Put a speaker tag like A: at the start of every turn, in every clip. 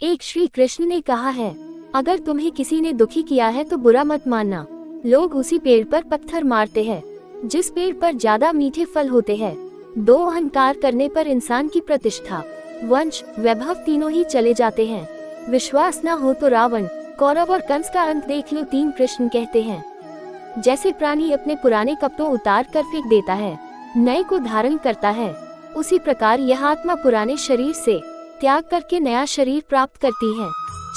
A: एक श्री कृष्ण ने कहा है, अगर तुम्हें किसी ने दुखी किया है तो बुरा मत मानना। लोग उसी पेड़ पर पत्थर मारते हैं जिस पेड़ पर ज्यादा मीठे फल होते हैं। दो, अहंकार करने पर इंसान की प्रतिष्ठा, वंश, वैभव तीनों ही चले जाते हैं। विश्वास न हो तो रावण, कौरव और कंस का अंत देख लो। तीन, कृष्ण कहते हैं, जैसे प्राणी अपने पुराने कपड़ों उतार कर फेंक देता है, नए को धारण करता है, उसी प्रकार यह आत्मा पुराने शरीर से त्याग करके नया शरीर प्राप्त करती है।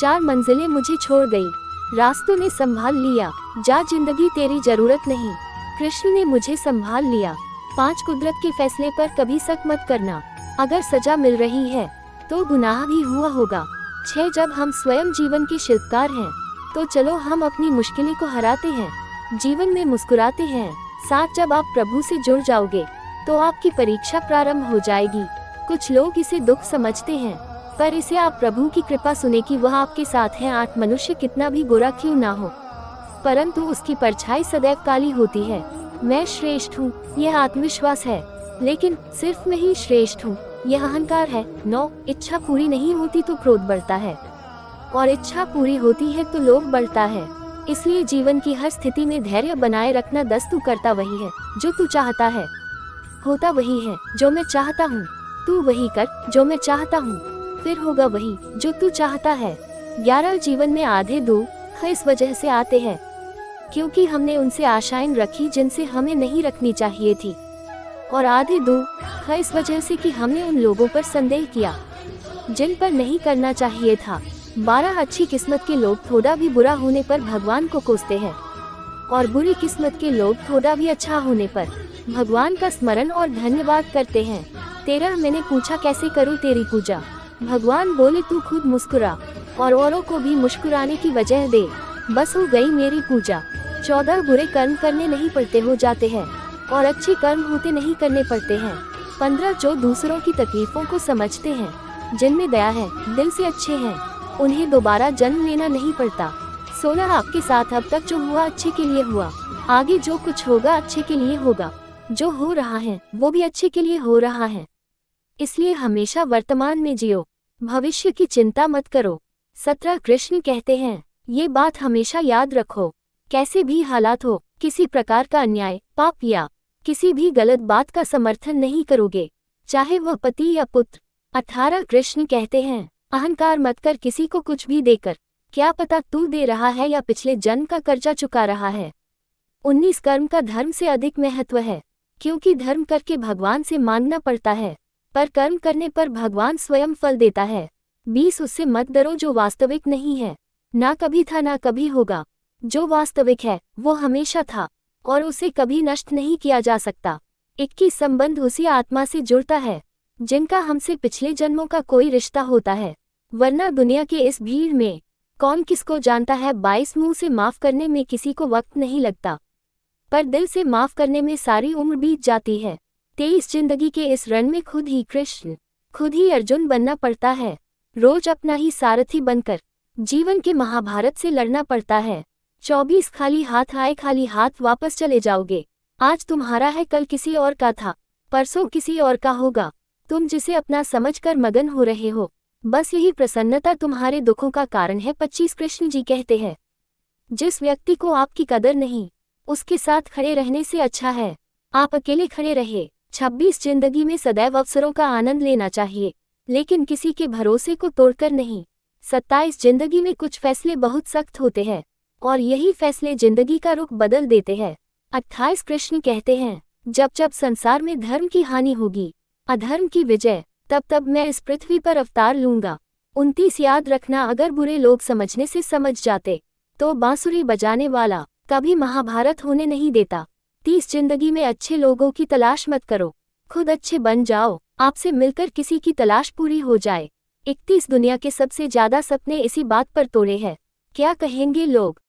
A: 4 मंजिलें मुझे छोड़ गई, रास्तों ने संभाल लिया, जा जिंदगी तेरी जरूरत नहीं, कृष्ण ने मुझे संभाल लिया। 5, कुदरत के फैसले पर कभी शक मत करना, अगर सजा मिल रही है तो गुनाह भी हुआ होगा। 6, जब हम स्वयं जीवन के शिल्पकार हैं तो चलो हम अपनी मुश्किलें को हराते हैं, जीवन में मुस्कुराते हैं। 7, जब आप प्रभु से जुड़ जाओगे तो आपकी परीक्षा प्रारंभ हो जाएगी। कुछ लोग इसे दुख समझते हैं, पर इसे आप प्रभु की कृपा सुने कि वह आपके साथ है। 8, मनुष्य कितना भी बुरा क्यों ना हो, परंतु उसकी परछाई सदैव काली होती है। मैं श्रेष्ठ हूँ, यह आत्मविश्वास है, लेकिन सिर्फ मैं ही श्रेष्ठ हूँ, यह अहंकार है। 9, इच्छा पूरी नहीं होती तो क्रोध बढ़ता है, और इच्छा पूरी होती है तो लोभ बढ़ता है। इसलिए जीवन की हर स्थिति में धैर्य बनाए रखना। 10, तू करता वही है जो तू चाहता है, होता वही है जो मैं चाहता हूँ। तू वही कर जो मैं चाहता हूँ, फिर होगा वही जो तू चाहता है। 11, जीवन में आधे दुख इस वजह से आते हैं क्योंकि हमने उनसे आशाएं रखी जिनसे हमें नहीं रखनी चाहिए थी, और आधे दुख इस वजह से कि हमने उन लोगों पर संदेह किया जिन पर नहीं करना चाहिए था। 12, अच्छी किस्मत के लोग थोड़ा भी बुरा होने पर भगवान को कोसते हैं, और बुरी किस्मत के लोग थोड़ा भी अच्छा होने पर भगवान का स्मरण और धन्यवाद करते हैं। 13, मैंने पूछा कैसे करूं तेरी पूजा, भगवान बोले तू खुद मुस्कुरा और औरों को भी मुस्कुराने की वजह दे, बस हो गई मेरी पूजा। 14, बुरे कर्म करने नहीं पड़ते हो जाते हैं, और अच्छे कर्म होते नहीं करने पड़ते हैं। 15, जो दूसरों की तकलीफों को समझते हैं, जिनमें दया है, दिल से अच्छे हैं, उन्हें दोबारा जन्म लेना नहीं पड़ता। 16, आपके साथ अब तक जो हुआ अच्छे के लिए हुआ, आगे जो कुछ होगा अच्छे के लिए होगा, जो हो रहा है वो भी अच्छे के लिए हो रहा है, इसलिए हमेशा वर्तमान में जियो, भविष्य की चिंता मत करो। 17, कृष्ण कहते हैं, ये बात हमेशा याद रखो, कैसे भी हालात हो, किसी प्रकार का अन्याय, पाप या किसी भी गलत बात का समर्थन नहीं करोगे, चाहे वह पति या पुत्र। 18, कृष्ण कहते हैं, अहंकार मत कर किसी को कुछ भी देकर, क्या पता तू दे रहा है या पिछले जन्म का कर्जा चुका रहा है। 19, कर्म का धर्म से अधिक महत्व है, क्योंकि धर्म करके भगवान से मांगना पड़ता है, पर कर्म करने पर भगवान स्वयं फल देता है। 20, उससे मत डरो जो वास्तविक नहीं है, ना कभी था ना कभी होगा, जो वास्तविक है वो हमेशा था और उसे कभी नष्ट नहीं किया जा सकता। 21, संबंध उसी आत्मा से जुड़ता है जिनका हमसे पिछले जन्मों का कोई रिश्ता होता है, वरना दुनिया के इस भीड़ में कौन किसको जानता है। 22, मुंह से माफ करने में किसी को वक्त नहीं लगता, पर दिल से माफ करने में सारी उम्र बीत जाती है। 23, जिंदगी के इस रण में खुद ही कृष्ण, खुद ही अर्जुन बनना पड़ता है, रोज अपना ही सारथी बनकर जीवन के महाभारत से लड़ना पड़ता है। 24, खाली हाथ आए खाली हाथ वापस चले जाओगे, आज तुम्हारा है कल किसी और का था, परसों किसी और का होगा, तुम जिसे अपना समझकर मगन हो रहे हो, बस यही प्रसन्नता तुम्हारे दुखों का कारण है। 25, कृष्ण जी कहते हैं, जिस व्यक्ति को आपकी कदर नहीं, उसके साथ खड़े रहने से अच्छा है आप अकेले खड़े रहे। 26, जिंदगी में सदैव अवसरों का आनंद लेना चाहिए, लेकिन किसी के भरोसे को तोड़कर नहीं। 27, जिंदगी में कुछ फैसले बहुत सख्त होते हैं और यही फैसले जिंदगी का रुख बदल देते हैं। 28, कृष्ण कहते हैं, जब जब संसार में धर्म की हानि होगी, अधर्म की विजय, तब तब मैं इस पृथ्वी पर अवतार लूंगा। 29, याद रखना अगर बुरे लोग समझने से समझ जाते तो बांसुरी बजाने वाला कभी महाभारत होने नहीं देता। 30, जिंदगी में अच्छे लोगों की तलाश मत करो, खुद अच्छे बन जाओ, आपसे मिलकर किसी की तलाश पूरी हो जाए। 31, दुनिया के सबसे ज्यादा सपने इसी बात पर तोड़े हैं, क्या कहेंगे लोग,